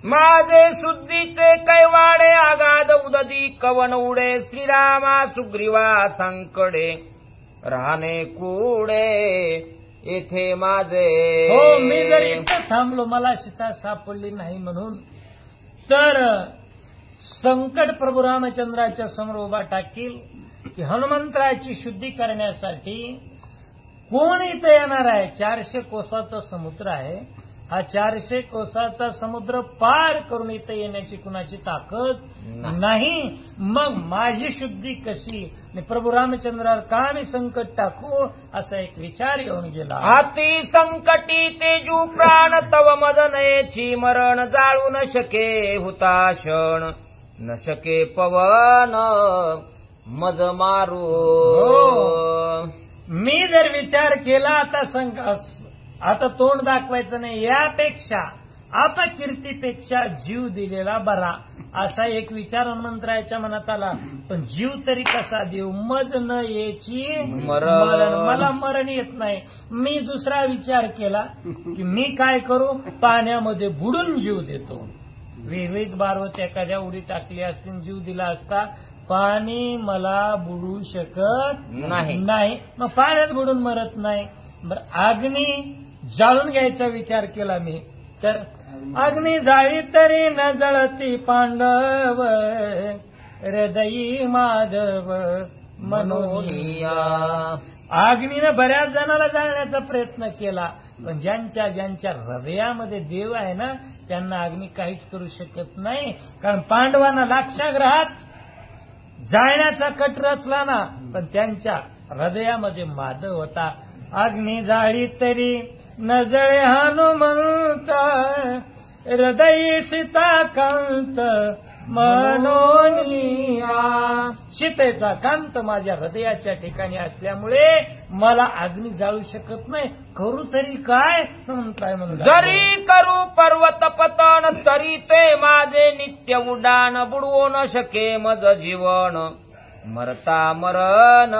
माझे शुद्धीचे कैवाडे आगाध उददी कवन उडे श्रीरामा सुग्रीवा संकडे राहणे कुडे येथे माझे. हो, मी जर इथं थांबलो मला सीता सापडली नाही म्हणून तर संकट प्रभू रामचंद्राच्या समोर उभा टाकील की हनुमंतराची शुद्धी करण्यासाठी कोण इथं येणार आहे. 400 कोसाचा समुद्र आहे. हा 400 कोसाचा समुद्र पार करून इथं येण्याची कुणाची ताकद नाही. मग माझी शुद्धी कशी. प्रभू रामचंद्रावर का मी संकट टाकू असा एक विचार येऊन गेला. अति संकटी तेजू प्राण तव मद नयेची मरण जाळू न शके हुताशण न शके पवन मज मारू. मी जर विचार केला आता तोंड दाखवायचं नाही. यापेक्षा अपकीर्तीपेक्षा जीव दिलेला बरा असा एक विचार हनुमंतरायाच्या मनात आला. पण जीव तरी कसा देऊ. मज न याची मरण. मला मरण येत नाही. मी दुसरा विचार केला की मी काय करू. पाण्यामध्ये बुडून जीव देतो. विहिरीत बारवत एखाद्या उडी टाकली असती जीव दिला असता. पाणी मला बुडू शकत नाही. मग पाण्यात बुडून मरत नाही. बरं अग्नी जाळून घ्यायचा विचार केला मी. तर अग्नी जाळी तरी न जळती पांडव हृदयी माधव मनोनिया. अग्नीनं बऱ्याच जणाला जाळण्याचा प्रयत्न केला पण ज्यांच्या हृदयामध्ये देव आहे ना त्यांना अग्नी काहीच करू शकत नाही. कारण पांडवांना लाक्षाग्रहात जाळण्याचा कट रचला ना पण त्यांच्या हृदयामध्ये माधव होता. अग्नी जाळी तरी न जळे हनुमंत हृदयी सीता कांत मनोनिया. सीतेचा कांत माझ्या हृदयाच्या ठिकाणी असल्यामुळे मला अग्नी जाळू शकत नाही. करू तरी काय म्हणताय. जरी करू पर्वत पतन तरी ते माझे नित्य उड्डाण बुडवू न शके मज जीवन मरता मरण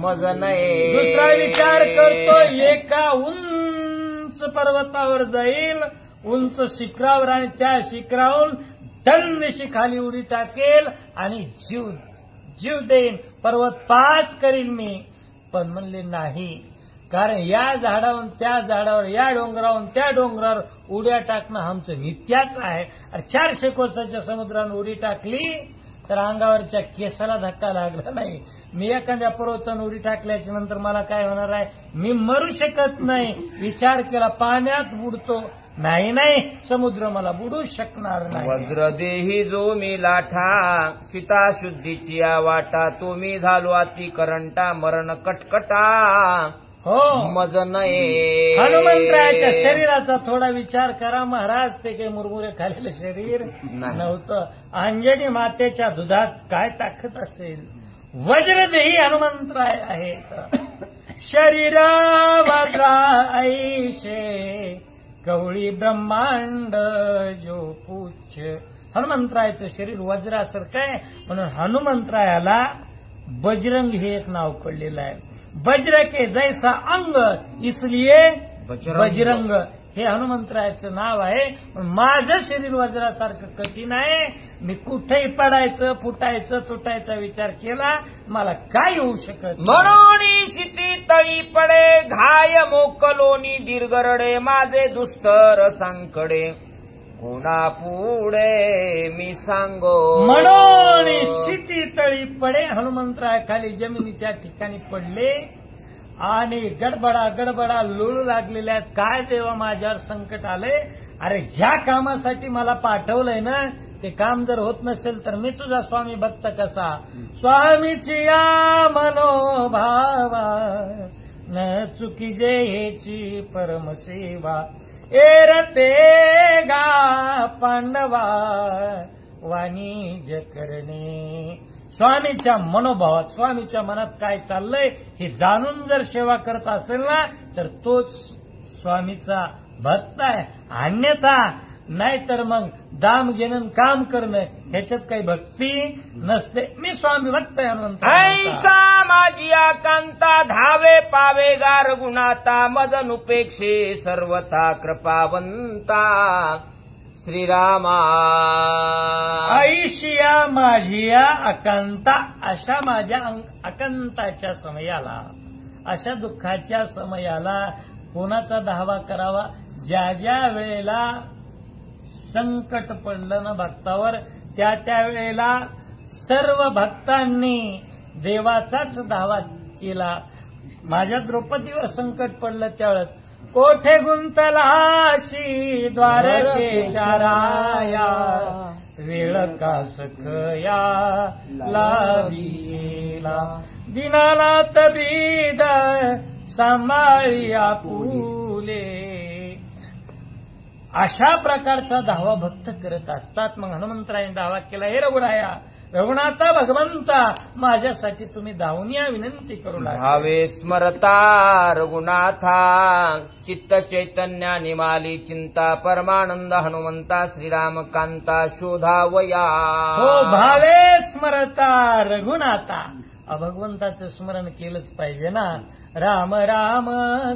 मज नये. दुसरा विचार करतो. एका उंच पर्वतावर जाईल उंच शिखरावर आणि त्या शिखरावरून दंडशी खाली उडी टाकेल आणि जीव देईन. पर्वत पात करील मी. पण म्हणले नाही. कारण या झाडावरून त्या झाडावर या डोंगरावरून त्या डोंगरावर उड्या टाकणं आमचं नित्याच आहे. 400 कोसाच्या समुद्रावर उडी टाकली तर अंगावरच्या केसाला धक्का लागला नाही. मी एखाद्या पर्वतावर उडी टाकल्याच्या नंतर मला काय होणार आहे. मी मरू शकत नाही. विचार केला पाण्यात बुडतो. नाही समुद्र मला बुडू शकणार नाही. वज्र देही जो मी लाठा सीता शुद्धीची वाटा तुम्ही झालो अति करंटा मरण कटकटा. हो मज नये. हनुमंतरायाच्या शरीराचा थोडा विचार करा महाराज. ते काही मुरमुरे खालेलं शरीर नव्हतं. अंजनी मातेच्या दुधात काय ताकद असेल. वज्रदेही हनुमंतराय आहेत. शरीर वज्रा ऐशे कवळी ब्रह्मांड जो पूछ. हनुमंतरायाचं शरीर वज्रासारखं आहे म्हणून हनुमंतरायाला बजरंग हे एक नाव पडलेलं आहे. वज्र के जैसा अंग इसलिए बजरंग हे हनुमंतरायाचं नाव आहे. माझं शरीर वज्रासारखं कठीण आहे. मी कुठेही पडायचं फुटायचं तुटायचा विचार केला मला काय होऊ शकत. म्हणून शिती तळी पडे घाय मोकलोनी दीर्घरडे माझे दुस्तर संकडे कोणा पुढे मी सांगो. म्हणून शिती तळी पडे. हनुमंतराय खाली जमिनीच्या ठिकाणी पडले आणि गडबडा लोळू लागलेल्या आहेत. काय देवा माझ्यावर संकट आले. अरे ज्या कामासाठी मला पाठवलंय ना ते काम जर होत नसेल तर मी तुझा स्वामी भक्त कसा. स्वामीची या मनोभावा न चुकीजे हेची परमसेवा. एरते गा पांडवा वाणिज्य करणे. स्वामीच्या मनोभावात स्वामीच्या मनात काय चाललंय हे जाणून जर सेवा करत असेल ना तर तोच स्वामीचा भक्त आहे. अन्यथा नाहीतर मग दाम घेणं काम करणं ह्याच्यात काही भक्ती नसते. मी स्वामी भक्त आहे. ऐसा माझी आकांता धावे पावे गार गुणाता मज नुपेक्षे सर्वथा कृपावंता श्रीरामा आईशिया माझिया अकांता, अशा माझ्या अकांताच्या समयाला, अशा दुःखाच्या समयाला कोणाचा धावा करावा? ज्या ज्या वेळेला संकट पडलं ना भक्तावर, त्या त्या वेळेला सर्व भक्तांनी देवाचाच धावा केला. माझ्या द्रौपदीवर संकट पडलं त्यावेळेस, कोठे गुंतलाशी द्वारकेच्या राया, वेळ का सखया लाविला, दीनानाथ बीद सांभाळी आपुले. अशा प्रकारचा धावा भक्त करत असतात. मग हनुमंतरायाने दावा केला, हे रघुराया, रघुनाथा भगवंता, माझ्यासाठी तुम्ही धावून या, विनंती करू लागला. भावे स्मरता रघुनाथा, चित्त चैतन्या निमाली चिंता, परमानंद हनुमंता श्रीराम कांता शोधावया. हो, भावे स्मरता रघुनाथा, भगवंताचं स्मरण केलंच पाहिजे ना. राम राम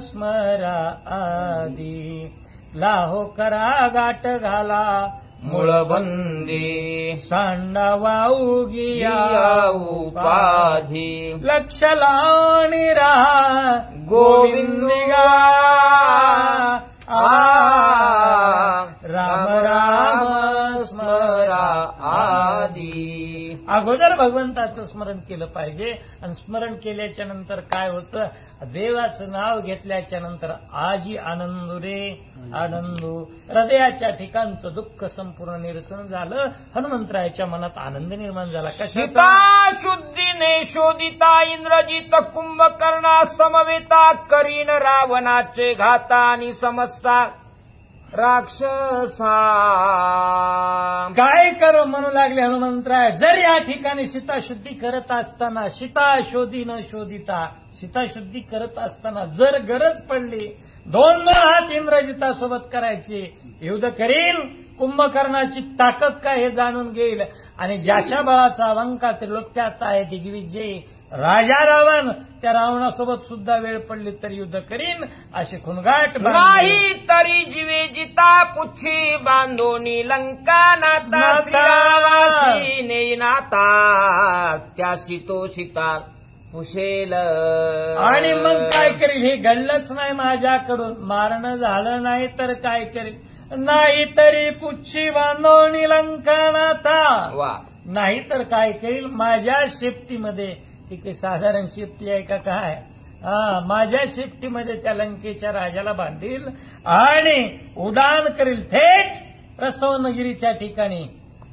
स्मरा आदी, लाहो करा गाठ घाला मूळबंदी, सांडा वाऊ गिया उपाधी, लक्ष लावणी राहा गोविंदिगा. राम राम स्मरा आदी. अगोदर भगवंताचं स्मरण केलं पाहिजे. आणि स्मरण केल्याच्या नंतर काय होतं? देवाचं नाव घेतल्याच्या नंतर आजी आनंदू रे आनंदू, हृदयाच्या ठिकाणचं दुःख संपूर्ण निरसन झालं. हनुमंतरायाच्या मनात आनंद निर्माण झाला. कशाचा? सीता शुद्धीने शोधिता इंद्रजित कुंभकर्णा समवेता, करीन रावणाचे घाता आणि समजता राक्षसा. काय करू म्हणू लागले हनुमंतराय. जर या ठिकाणी सीताशुद्धी करत असताना, सीता शोधी न शोधिता, सीताशुद्धी करत असताना जर गरज पडली, 2 हात इंद्रजितासोबत करायचे, युद्ध करीन, कुंभकर्णाची ताकद काय हे जाणून घेईल, आणि ज्याच्या बळाचा अलंका त्रिलोक्यात आहे दिग्विजय राजा रावण, त्या रावणासोबत सुद्धा वेळ पडली तर युद्ध करीन, असे खुणगाट नाही तरी जीवे जिता पुच्छी बांधोनी लंका नाता, श्रीरामाशी नेई नाता त्याशी तो सीता पुशेल. आणि मग काय करील? हे घडलंच नाही माझ्याकडून, मारणं झालं नाही तर काय करील? नाही तरी पुच्छी बांधोनी लंका नाथा, वा. नाही तर काय करील? माझ्या शेपटीमध्ये, ती काही साधारण शेपटी आहे का काय? माझ्या शेपटीमध्ये त्या लंकेच्या राजाला बांधील आणि उड्डाण करील थेट रसवनगिरीच्या ठिकाणी,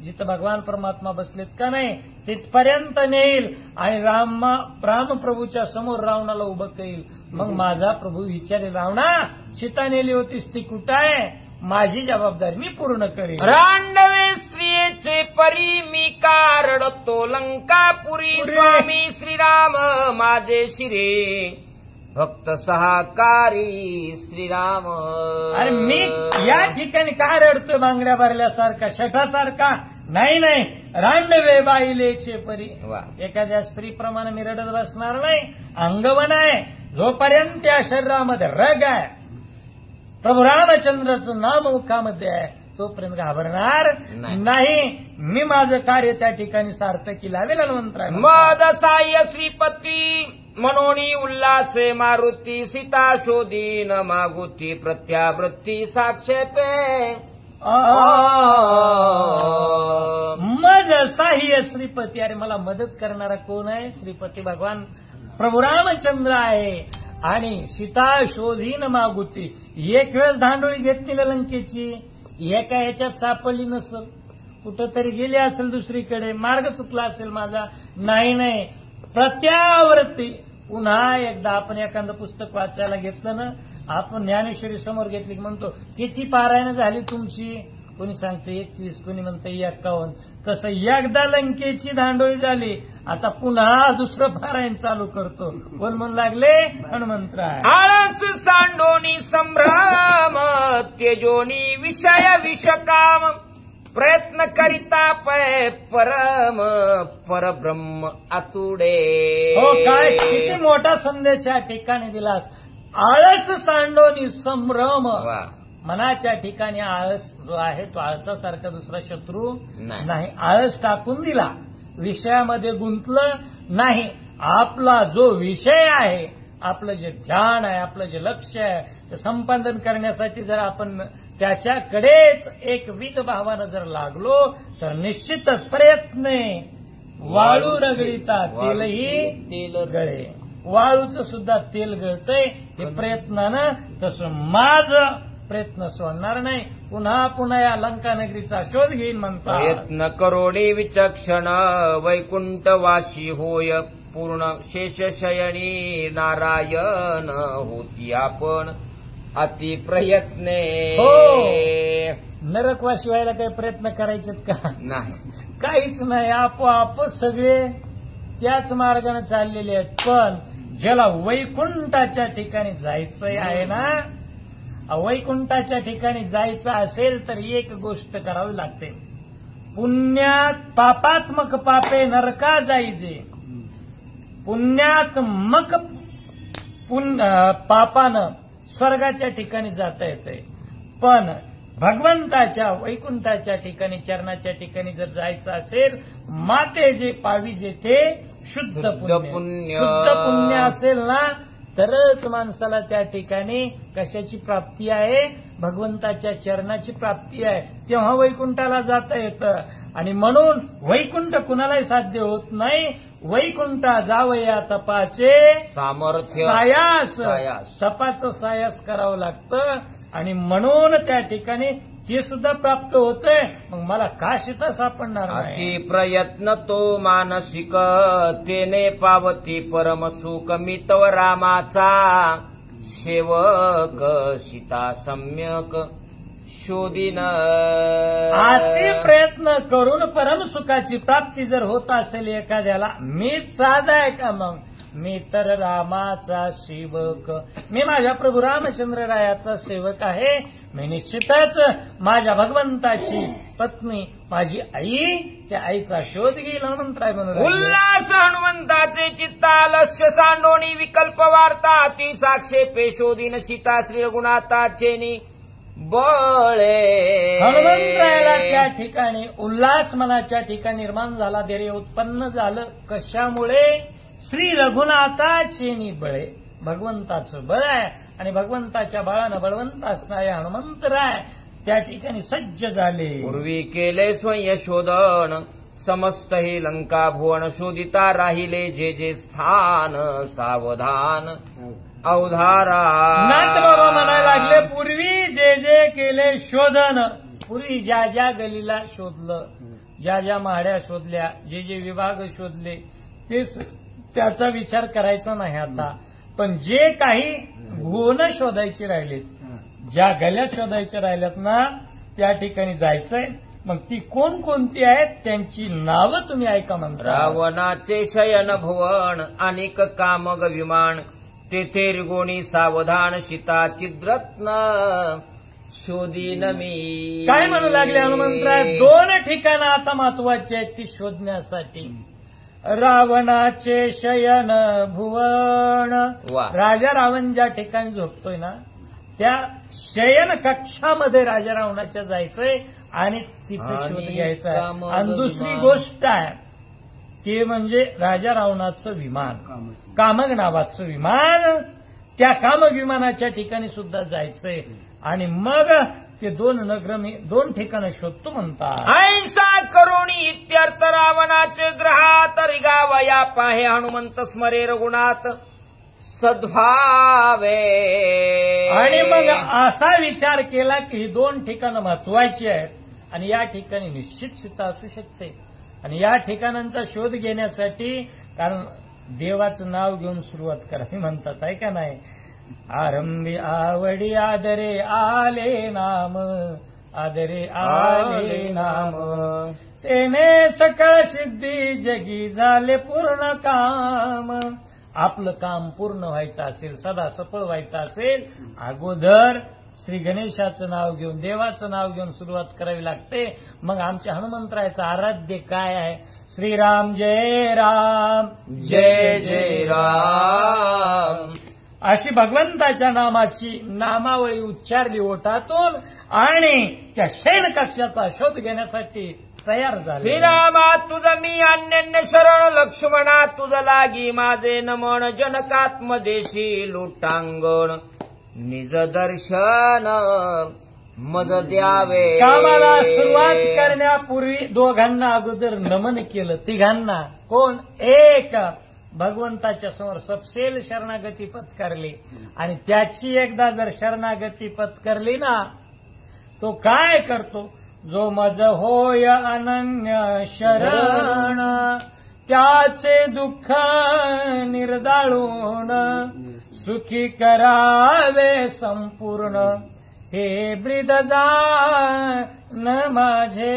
जिथं भगवान परमात्मा बसलेत का नाही, तिथपर्यंत नेईल आणि रामप्रभूच्या समोर रावणाला उभं करील. मग माझा प्रभू विचारेल, रावणा, सीता नेली होतीस ती कुठं आहे? माझी जबाबदारी मी पूर्ण करेन. रांडवे स्त्रियेचे परी मी का रडतो लंकापुरी, स्वामी श्रीराम माझे शिरे भक्त सहाकारी श्रीराम. अरे मी या ठिकाणी का रडतोय बांगड्या भरल्यासारखा, शठासारखा? नाही नाही, रांडवे बाईलेचे परी. वा. एखाद्या स्त्रीप्रमाणे मी रडत बसणार नाही. अंगवन आहे, जोपर्यंत त्या शरीरामध्ये रग आहे, प्रभू रामचंद्राचं नाम मुखामध्ये आहे, तोपर्यंत घाबरणार नाही. मी माझं कार्य त्या ठिकाणी सार्थकी लावेल. हनुमंतराय मद साह्य श्रीपती मनोनी उल्लासे मारुती, सीता शोधीन मागुती प्रत्यावृत्ती साक्षेपे. मज साह्य श्रीपती. अरे मला मदत करणारा कोण आहे? श्रीपती भगवान प्रभू रामचंद्र आहे. आणि सीता शोधीन मागुती, एक वेळेस धांडोळी घेतली लंकेची, एका ह्याच्यात सापडली नसल, कुठंतरी गेली असेल दुसरीकडे, मार्ग चुकला असेल माझा. नाही नाही, प्रत्यावृत्ती. पुन्हा एकदा आपण एखादं पुस्तक वाचायला घेतलं ना, आपण ज्ञानेश्वरी समोर घेतली की म्हणतो, किती पारायण झाली तुमची? कोणी सांगते 21, कोणी म्हणतं 51. तसं एकदा लंकेची धांडोळी झाली, आता पुन्हा दुसरं पारायण चालू करतो. कोण म्हणू लागले? हनुमंतराय. आळस सांडोनी संभ्रम, तेजोनी विषय विषकाम, प्रयत्न करिता पै परम परब्रह्म आतुडे. हो, काय किती मोठा संदेश या ठिकाणी दिलास. आळस सांडोनी संभ्रम, मनाच्या ठिकाणी आळस जो आहे तो आळसासारखा दुसरा शत्रू नाही. नाही. आळस टाकून दिला, विषयामध्ये गुंतलं नाही. आपला जो विषय आहे, आपलं जे ध्यान आहे, आपलं जे लक्ष आहे ते संपादन करण्यासाठी जर आपण त्याच्याकडेच एक विध भावानं जर लागलो तर निश्चितच प्रयत्न वाळू रगडीता तेलही तेल गळे. वाळूचं सुद्धा तेल गळतंय हे प्रयत्नानं, तसं माझं प्रयत्न सोडणार नाही. पुन्हा पुन्हा या लंका नगरीचा शोध घेईन म्हणतात. प्रयत्न करोडे विचक्षण वैकुंठवासी होय पूर्ण शेषशयनी नारायण होती आपण अति प्रयत्ने. नरकवासी व्हायला काही प्रयत्न करायचे का? नाही. काहीच नाही. आपोआप सगळे त्याच मार्गाने चाललेले आहेत. पण ज्याला वैकुंठाच्या ठिकाणी जायचंय आहे ना, वैकुंठाच्या ठिकाणी जायचं असेल तर एक गोष्ट करावी लागते. पुण्यात पापात्मक पापे नरका जायचे, पुण्यात्मक पापानं स्वर्गाच्या ठिकाणी जाता येते. पण भगवंताच्या वैकुंठाच्या ठिकाणी चरणाच्या ठिकाणी जर जायचं असेल, माते जे पाविजे ते शुद्ध पुण्य. शुद्ध पुण्य असेल ना तरच माणसाला त्या ठिकाणी कशाची प्राप्ती आहे? भगवंताच्या चरणाची प्राप्ती आहे. तेव्हा वैकुंठाला जाता येतं. आणि म्हणून वैकुंठ कुणालाही साध्य होत नाही. वैकुंठा जावया तपाचे सामर्थ्य सायास, सायास. तपाचं सायास करावं लागतं. आणि म्हणून त्या ठिकाणी ते सुद्धा प्राप्त होतंय. मग मला का सीता सापडणार नाही? अति प्रयत्न तो मानसिक तेने पावती परम सुख मितव रामाचा सेवक सीता सम्यक शोधीन. अति प्रयत्न करून परमसुखाची प्राप्ती जर होत असेल एखाद्याला, मी साधा आहे का? मग मी तर रामाचा सेवक, मी माझ्या प्रभू रामचंद्र रायाचा सेवक आहे. मी निश्चितच माझ्या भगवंताची पत्नी माझी आई, त्या आईचा शोध घेईल. हनुमंतराय म्हणून उल्हास हनुमंताचे चित्तालस्य सांडोनी विकल्प वार्ता अति साक्षेपे शोधीन सीता श्री रघुनाथाचे बळे. हनुमंतरायाला त्या ठिकाणी उल्हास मनाच्या ठिकाणी निर्माण झाला, धैर्य उत्पन्न झालं. कशामुळे? श्री रघुनाथाचे बळे, भगवंताचं बळ आहे. आणि भगवंताच्या बळानं बळवंत असणारे हनुमंतराय त्या ठिकाणी सज्ज झाले. पूर्वी केले स्वयं शोधन समस्त हे लंका भुवन शोधिता राहिले जे जे स्थान सावधान अवधारा. नाथ बाबा म्हणायला लागले, पूर्वी जे जे केले शोधन, पूर्वी ज्या ज्या गलीला शोधलं, ज्या ज्या माड्या शोधल्या, जे जे विभाग शोधले, ते त्याचा विचार करायचा नाही आता. पण जे काही गुण शोधायचे राहिलेत, ज्या गल्या शोधायच्या राहिल्यात ना, त्या ठिकाणी जायचंय. मग ती कोणकोणती आहेत त्यांची नावं तुम्ही ऐका म्हणता. रावणाचे शयन भुवन अनेक कामग विमान तेथे रिगोणी सावधान सीता चिद्रत्न शोधीन मी. काय म्हणू लागले हनुमंतराय? दोन ठिकाणं आता महत्वाची आहेत ती शोधण्यासाठी. रावणाचे शयन भुवन, राजा रावण ज्या ठिकाणी झोपतोय ना, त्या शयन कक्षामध्ये राजा रावणाच्या जायचंय आणि तिथे शोध घ्यायचा आहे. आणि दुसरी गोष्ट आहे ते म्हणजे राजा रावणाचं विमान, कामग नावाचं विमान, त्या कामग विमानाच्या ठिकाणी सुद्धा जायचंय. आणि मग ते दोन ठिकाणं शोधतो म्हणतात. ऐसा करोणी इत्यर्थ रावणाचे ग्रहात रिगावया पाहे हनुमंत स्मरे रघुनाथ सद्भावे. आणि मग असा विचार केला की ही दोन ठिकाणं महत्वाची आहेत आणि या ठिकाणी निश्चित सीता असू शकते. आणि या ठिकाणांचा शोध घेण्यासाठी, कारण देवाचं नाव घेऊन सुरुवात करावी म्हणतात, आहे का नाही? आरंभी आवडी आदरे आले नाम, आदरे आले नाम, तेने सकळ सिद्धी जगी झाले पूर्ण काम. आपलं काम पूर्ण व्हायचं असेल, सदा सफळ व्हायचं असेल, अगोदर श्री गणेशाचं नाव घेऊन, देवाचं नाव घेऊन सुरुवात करावी लागते. मग आमच्या हनुमंतरायाचं आराध्य काय आहे? श्रीराम जय राम, जय जय राम, अशी भगवंताच्या नामाची नामावळी उच्चारली ओठातून आणि त्या शयन कक्षाचा शोध घेण्यासाठी तयार झाले. श्रीरामा तुझ मी अन्य शरण, लक्ष्मणा तुझ लागी माझे नमन, जनकात्मदेशी लोटांगण निज दर्शन मज द्यावे. कामाला सुरुवात करण्यापूर्वी दोघांना अगोदर नमन केलं, तिघांना. कोण? एक भगवंताच्या समोर सपशेल शरणागती पत्करली आणि त्याची एकदा जर शरणागती पत्करली ना, तो काय करतो? जो मज होय अनन्य शरण, त्याचे दुःख निर्दाळून, सुखी करावे संपूर्ण, हे ब्रीद न माझे.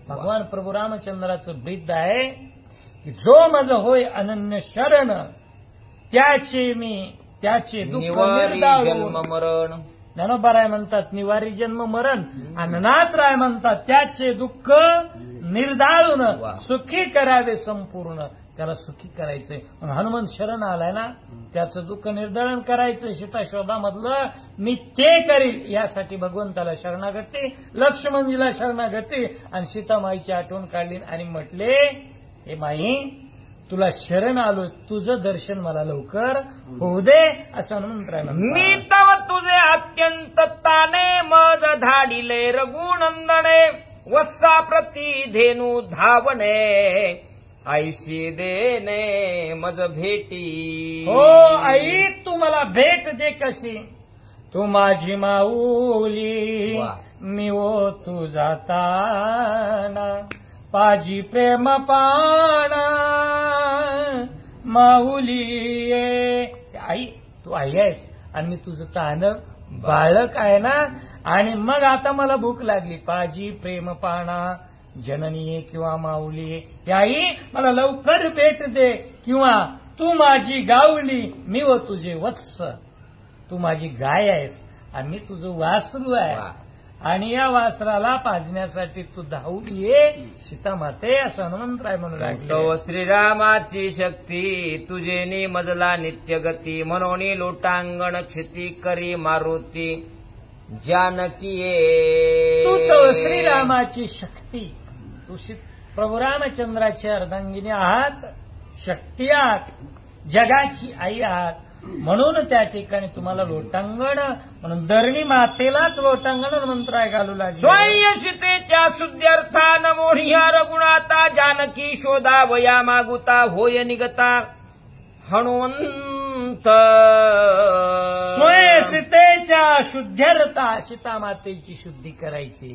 भगवान प्रभू रामचंद्राचं ब्रीद आहे की जो मज होय अनन्य शरण, त्याचे दुःख निवारी निर्दाळून. जन्म मरण. ज्ञानोबाराय म्हणतात निवारी जन्म मरण, आणि नाथराय म्हणतात त्याचे दुःख निर्दाळून सुखी करावे संपूर्ण. त्याला सुखी करायचंय. हनुमंत शरण आलाय ना, त्याचं दुःख निर्दाळन करायचं सीताशोधामधलं, मी ते करील यासाठी भगवंताला शरणागती, लक्ष्मणजीला शरणागती आणि सीतामाईची आठवण काढली आणि म्हटले, हे माई तुला शरण आलो, तुझं दर्शन मला लवकर होऊ दे, असं हनुमंतराय म्हणतात. मी तव तुझे अत्यंत ताने, मज धाडिले रघुनंदने, वत्सा प्रती धेनु धावणे, आईशी देणे मज भेटी. हो आई तू मला भेट दे कशी, तू माझी माऊली, मी ओ तू जाताना, पाजी प्रेम पाना माऊली. आई तू आई आहेस आणि मी तुझं तान बाळक आहे ना. आणि मग आता मला भूक लागली, पाजी प्रेम पाना, जननी किंवा माऊली. आई मला लवकर भेट दे, किंवा तू माझी गावली, मी व तुझे वत्स. तू माझी गाय आहेस आणि मी तुझं वासरू आहे, आणि या वासराला पाजण्यासाठी तू धावून ये सीतामाते, असं हनुमंतराय म्हणू लागले. श्रीरामाची शक्ती तुझे निमजला नित्यगती, म्हणून लोटांगण क्षिती करी मारुती जानकी. तू तो श्रीरामाची शक्ती, तू प्रभू रामचंद्राची अर्धांगिनी आहात, शक्ती आहात, जगाची आई आहात. म्हणून त्या ठिकाणी तुम्हाला लोटांगण, म्हणून धरणी मातेलाच लोटांगण मंत्राय घालू लागले. स्वयंशितेच्या शुद्ध्यर्थान मोह्या रघुनाथा, जानकी शोधा वया मागुता होय निगता हनुमंत. स्वयंसीतेच्या शुद्ध्यर्था, सीता मातेची शुद्धी करायची,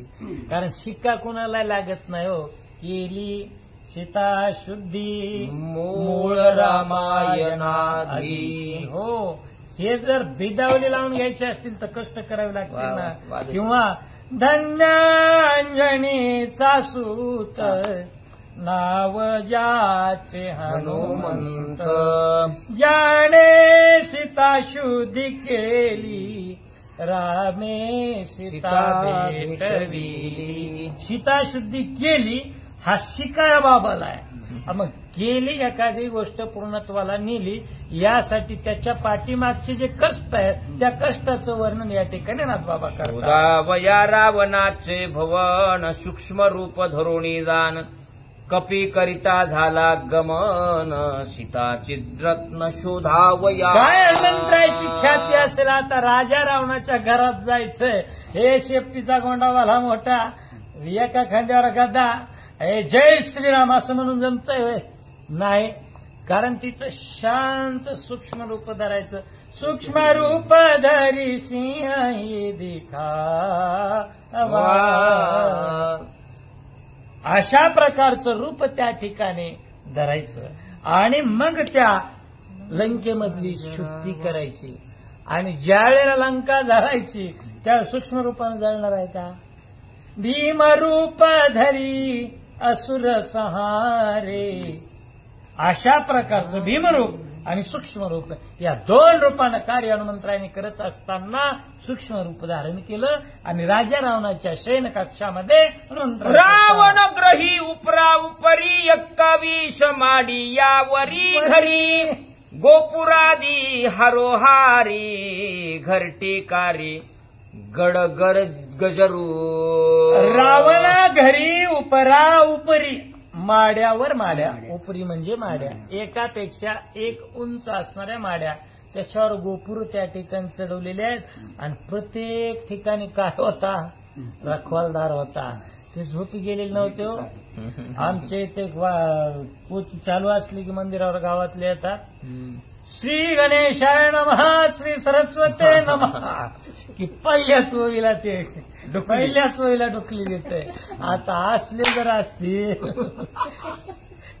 कारण शिक्का कुणाला लागत नाही हो. केली सीता शुद्धी मूळ रामायणाधी. हो, हे जर बिदावली लावून घ्यायचे असतील तर कष्ट करावे लागतील ना. किंवा धन्य अंजनीचा सूत, नाव ज्याचे हनुमंत, ज्याने सीता शुद्धी केली, रामे सीता भेटविली. सीता शुद्धी केली हा शिकाया बाबाला आहे. मग केली एखादी गोष्ट पूर्णत्वाला नेली, यासाठी त्याच्या पाठीमागचे जे कष्ट आहेत त्या कष्टाचं वर्णन या ठिकाणी नाथबाबा करतात. वया रावणाचे भवन, सूक्ष्म रूप धरुणी जाण, कपी करिता झाला गमन, सीता चिद्रत्न शोधावया. काय हनुमंतरायाची ख्याती असेल. आता राजा रावणाच्या घरात जायचंय, हे शेपटीचा गोंडावाला मोठा, एका खांद्यावर गदा, हे जय श्रीराम असं म्हणून जमतंय नाही. कारण तिथं शांत सूक्ष्म रूप धरायचं. सूक्ष्म रूप धरी सिंह दिखावा, अशा प्रकारचं रूप त्या ठिकाणी धरायचं आणि मग त्या लंकेमधली शुद्धी करायची. आणि ज्या वेळेला लंका धरायची त्या सूक्ष्म रूपाने जळणार आहे का? भीमरूप धरी असुर सहारे, अशा प्रकारचं भीमरूप आणि सूक्ष्म रूप या दोन रूपानं कार्य हनुमंतरायाने करत असताना सूक्ष्म रूप धारण केलं आणि राजा रावणाच्या शयन कक्षामध्ये रावण ग्रही उपरा उपरी एक्कावीश माडी यावरी घरी, गोपुरादी हरोहारी घरटीकारी गडगर गजरू रावणा घरी उपरा उपरी माड्यावर माड्या, उपरी म्हणजे माड्या, एकापेक्षा एक उंच असणाऱ्या माड्या, त्याच्यावर गोपुर त्या ठिकाणी चढवलेले आहेत आणि प्रत्येक ठिकाणी काय होता, रखवालदार होता. ते झोपी गेलेले नव्हते हो. आमचे इथे पोथी चालू असली की मंदिरावर गावातले येतात, श्री गणेशाय नमः, श्री सरस्वते नमः, की पहिल्याच ओळीला ते पहिल्याच ओळीला डुकली देते. आता असले जर असतील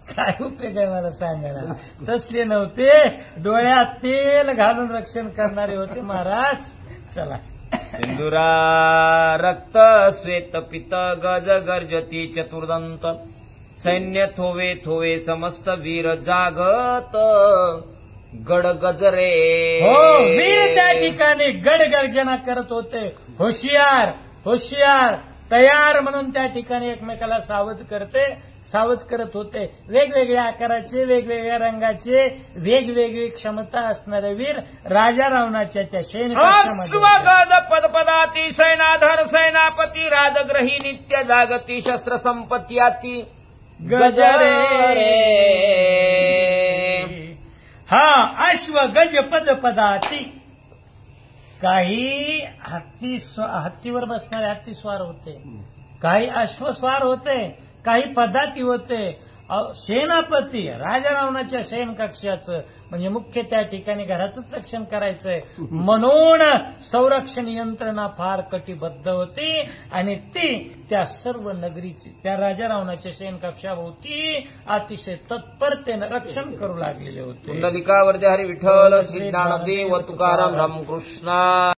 काय उपयोग आहे मला सांगा ना. तसले नव्हते, डोळ्यात तेल घालून रक्षण करणारे होते महाराज. चला. सिंधुरा रक्त श्वेत पित गज गर्जती चतुर्दंत सैन्य थोवे थोवे समस्त वीर जागत गड गजरे. हो, वीर त्या ठिकाणी गडगर्जना करत होते. होशियार होशियार तयार म्हणून त्या ठिकाणी एकमेकाला सावध करत होते. वेगवेगळ्या आकाराचे, वेगवेगळ्या रंगाचे, वेगवेगळी क्षमता असणारे वीर राजा रावणाच्या त्या स्वगद पदपदाती सैनाधर सेनापती राजग्रही नित्य जागती शस्त्र संपत्ती गजरे. हा, अश्व गज पद पदाती. काही हत्तीवर बसणारे हत्ती स्वार होते, काही अश्वस्वार होते, काही पदाती होते. सेनापती राजा रावणाच्या शयन कक्षाचं म्हणजे मुख्य त्या ठिकाणी घराचंच रक्षण करायचंय म्हणून संरक्षण यंत्रणा फार कटिबद्ध होती आणि ती त्या सर्व नगरीची त्या राजा रावणाच्या शयन कक्षाभोवती अतिशय तत्परतेनं रक्षण करू लागलेले होते. कुंडलिकावरती हरी विठ्ठल श्री ज्ञानदेव तुकाराम रामकृष्ण.